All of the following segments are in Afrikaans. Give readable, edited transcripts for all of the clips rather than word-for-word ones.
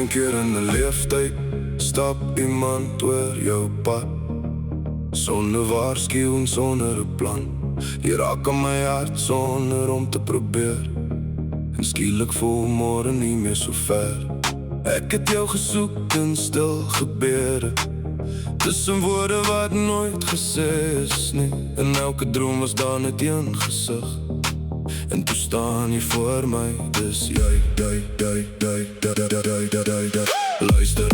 Een keer in 'n leeftyd stap iemand oor jou pad, sonder waarskuwing, sonder 'n plan. Jy raak aan my hart sonder om te probeer, en skielik voel môre nie meer so ver. Ek het jou gesoek in stil gebede, tussen woorde wat nooit gesê is nie. In elke droom was daar net een gesig, en toe staan jy voor my. Dis jy. Luister,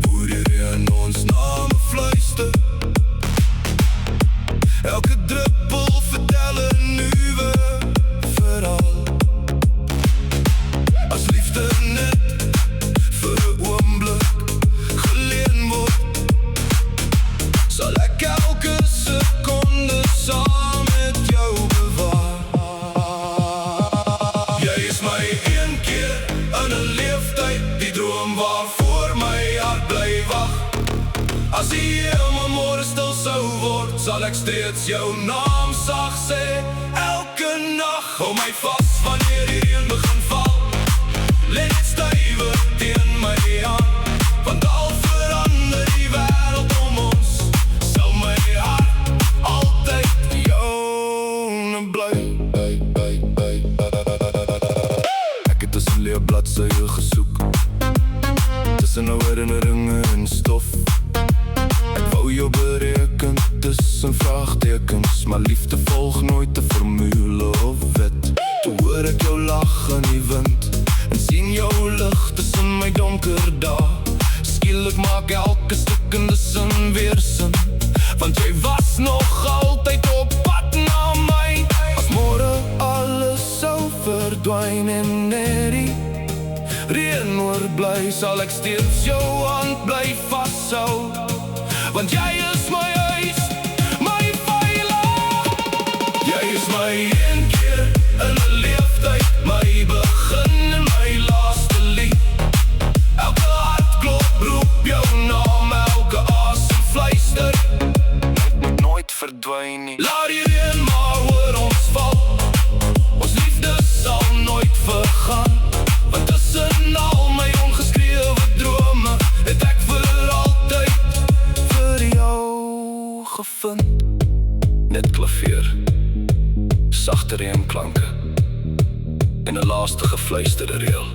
hoe die in ons name fluister. Elke druppel vertel 'n nuwe verhaal. As liefde net vir 'n oomblik geleen word, sal ek elke sekonde saam met jou bewaar. Jy is my een keer in 'n leeftyd, die droom waarvoor my hart bly wag. As die hemel môre stil sou word, sal ek steeds jou naam sag sê elke nag. Hou my vas wanneer die reën begin val, lê net stywer teen my aan, want al verander die wêreld om ons, sal my hart altyd joune bly. Ek het tussen leë bladsye gesoek, tussen nou herinneringe en stof. Ek wou jou bereken tussen vraagtekens, maar liefde volg nooit 'n formule of wet. Toe hoor ek jou lag in die wind, en sien jou lig tussen my donker dae. Skielik maak elke stuk in die sin weer sin, want jy was nog altyd op pad na my. As môre alles sou verdwyn en net die reën oorbly, sal ek steeds jou hand bly vashou, want jy is my huis, my veilig. Jy is my een keer in 'n leeftyd, my begin en my laaste lied. Elke hartklop roep jou naam, elke asem fluister, moet nooit verdwyn nie. Laat die reën maar oor ons val, ons liefde sal nooit vergaan, want tussen al my ongeskrewe drome het ek vir altyd vir jou gevind. Net klavier, sagte reemklanke en 'n laaste gefluisterde reël.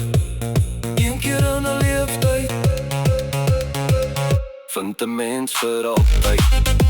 Een keer in 'n leeftyd vind 'n mens vir altyd.